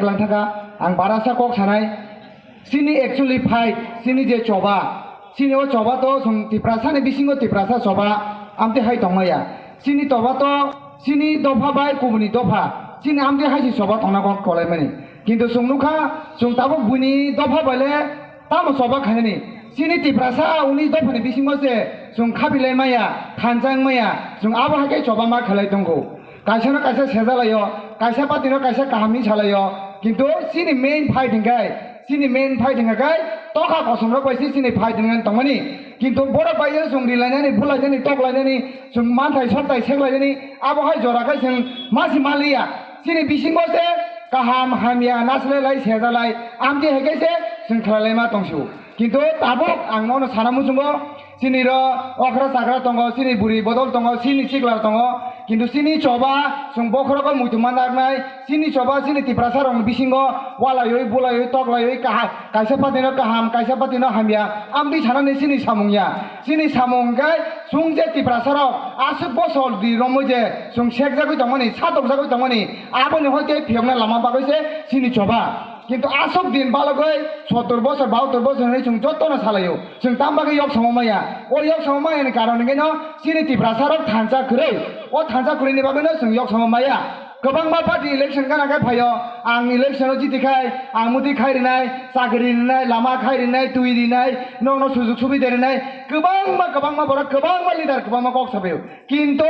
Lang thaka ang barasa kok sanai sini actually fight sini je coba sini o coba to sung tiprasa ne bisingo tiprasa coba amte hai tongmaya sini toba to sini dofa bai kubuni dofa sini amte hai si coba tongna kok kolai mani kintu sung nukha sung tabo buni dofa bale tamo coba khani sini tiprasa uni dofa ne bisingo se sung khabile maya thanjang maya sung abo hai ke coba ma khalai tongko kaisa na kaisa sejalayo kaisa patino kaisa kahami chalayo কিন্তু sini main fighting guy toka kosomro paisi sini fighting ngan tongmani কিন্তু বড় বাইরে সঙ্গি লাইনানি বুলাইনানি টক লাইনানি जों मानथाय सरथाय सेगलायनानि आबहाय जराखाय जों मासि Mallya sini बिसिंगोसे गाहाम हामिया नासलाय सेजालाय आमदि हेगेसे जों खालायमा दंसु কিন্তু Tabo आंनावनो सानामुसुंगो sini ro okra sakra tongo sini buri bodol tongo sini siklar tongo কিন্তু sini coba sung bokhoroko muituman nagnai sini coba sini tiprasa rong bisingo walayoi bulayoi toklayoi kaisa patino kaham kaisa patino hamia amdi sanani sini samungya sini samungkai sung je tiprasa rok asuk bosol di romoje sung sekjagoi tongmani satok jagoi tongmani aboni hoite phiogna lama bagoise sini coba কিন্তু আসক দিন বালগৈ 70 বছর 72 বছর হই जों যতনা সালাयो जों तामबागे yok सममाया o yok सममाया नि कारणे गेनो सिनि तिप्रासारक थांचा खरै o थांचा खरैनि बागैनो जों yok सममाया गोबां मा पार्टी इलेक्शन गानागाय फायो आं इलेक्शनाव जितिखाय आं मुदि खायरिनाय सागरि रिनाय लामा खायरिनाय तुइ रिनाय नोंनो सुजुग सुबिदा रिनाय गोबां मा बर गोबां मा लिडार गोबां मा कक साबायो किन्तु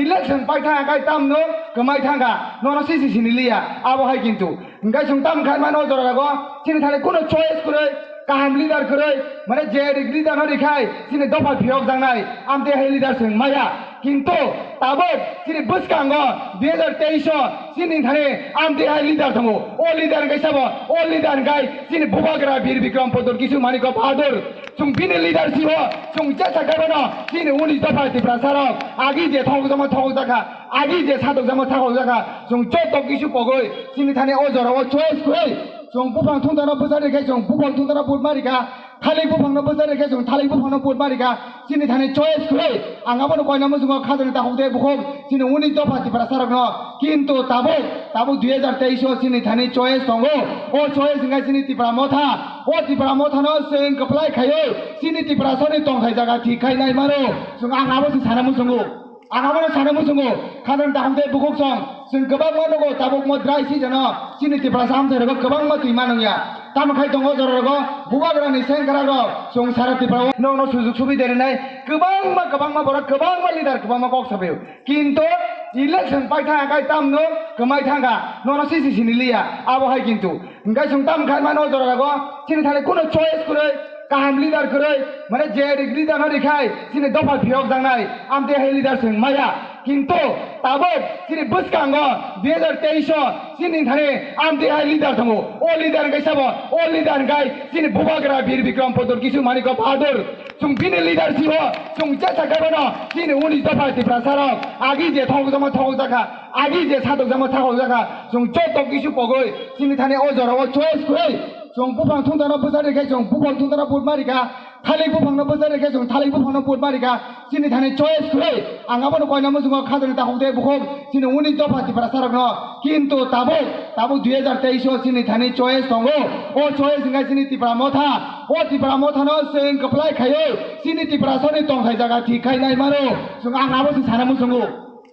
इलेक्शन पाइथा गाय तामनो गमाय थांगा नोंनो सिसि सिनि लिया आबहाय किन्तु ओंखाय जों ताम खाय मानो जरागो सिनि थाने कोनो चॉइस खरै गाहाम लिडार खरै माने जे लिडार न रिखाय सिनि दफा फियक जांनाय आमते हाय लिडार जों माया কিন্তু তাবো সিনি বুসকাঙ্গো 2023 সিনি থানে আমতে হাই লিডার থমো ও লিডার গাইসাবো ও লিডার গাই সিনি বুবাগরা বীর বিক্রম পদর কিছু মানিক বাহাদুর সুং বিনে লিডার সিও সুং চেষ্টা করবো সিনি 19 দফা তিপ্রাসারক আগি যে থগজমা থগজাকা আগি যে সাদকজমা থগজাকা সুং চত কিছু পগই সিনি থানে ও জরাও চয়েস কই जों बुफां थुंदाना बोजारिखाय जों बुफां थुंदाना बुदमारिका थालिक बुफांना बोजारिखाय जों थालिक बुफांना बुदमारिका सिनि थाने चॉइस खै आंगाबो कयनामो जों खाजोन ताखौदे बुखौ सिनि उनि दफाति प्रासारक न किन्तु ताबो 2023 सिनि थाने चॉइस दंगो ओ चॉइस गाय सिनि तिप्रा मथा ओ तिप्रा मथा न जों कप्लाय खायो सिनि तिप्रासनि दंखाय जागा थिखायनाय मारो जों आंगाबो सानामो जोंगो आंगाबो सानामो जोंगो खाजोन ताखौदे बुखौ जों गोबां मा दङ ताबुक मद्राय सिजन सिनि तिप्रासा हामसायरगो गोबां मा तुइमा नंया तामखाय दङ जररगो बुबाग्रानि सेंग्रागो जों सारा तिप्राव नोंनो सुजुग सुबिदा रिनाय गोबां मा बर गोबां मा लिडार गोबां मा कक साबायो किन्तु इलेक्शन पाइथा गाय तामनो गमाय थांगा नोंनो सिसि सिनि लिया आबहाय किन्तु ओंखाय जों तामखाय मानो जररगो सिनि थाने कोनो चॉइस खरै गाहाम लिडार खरै माने जे लिडार न रिखाय सिनि दफा फियक जांनाय आमते हाय लिडार जों माया কিন্তু তাবো সিনি বুসকাঙ্গো 2023 সিনি থানে আমতে হাই লিডার থমো ও লিডার গাইসাবো ও লিডার গাই সিনি বুবাগরা বীর বিক্রম পদর কিছু মানিক বাহাদুর जों बिने लिडार सिहो जों চেষ্টা করবো সিনি 19 দফা তিপ্রাসারক আগি যে থগজমা থগজাকা আগি যে সাদকজমা থগজাকা जों যত কিছু পগই সিনি থানে ও জরাও চয়েস কই जों बुफां थुंदाना बोजारिखाय जों बुफां थुंदाना बुदमारिका थालिक बुफांना बोजारिखाय जों थालिक बुफांना बुदमारिका सिनि थाने चॉइस खै आंगाबो कयनामो जों खाजोन ताखौदे बुखौ सिनि 19 दफा तिप्रासारक न किन्तु ताबो 2023 सिनि थाने चॉइस दंगो ओ चॉइस गाय सिनि तिप्रा मथा ओ तिप्रा मथा न जों कप्लाय खायो सिनि तिप्रासनि दंखाय जागा थिखायनाय मारो जों आंगाबो सानामो जोंगो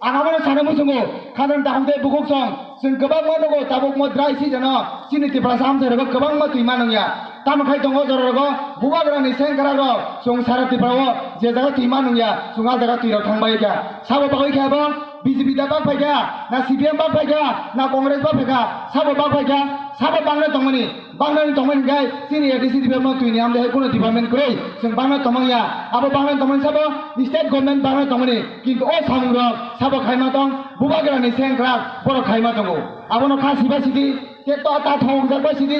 आंगाबो सानामो जोंगो खाजोन ताखौदे बुखौ जों गोबां मा दङ ताबुक मद्राय सिजन सिनि तिप्रासा हामसायरगो गोबां मा तुइमा नंया तामखाय दङ जररगो बुबाग्रानि सेंग्रागो जों सारा तिप्राव जे जागा तुइमा नंया जों आ जागा तुइराव थांबायगा साबो बागैखाबो बीजेपी दा बागैगा ना सीपीएम बागैगा ना कांग्रेस बागैगा साबो बागैगा साबो बांग्ला दंमनि बांग्लानि दंमनि गाय सिनि एडिसि डिपार्टमेन्ट तुइनि आमले कोनो डिपार्टमेन्ट खरै जों बांग्ला दंमनिया आबो बांग्ला दंमनि साबो स्टेट गभर्नमेन्ट बांग्ला दंमनि किन्तु ओ सामुंग साबो खायमा दं बुबाग्रानि सेंग्रा बर' खायमा दङ आबोनो खासिबा सिदि टेक्टर ता थंजाबा सिदि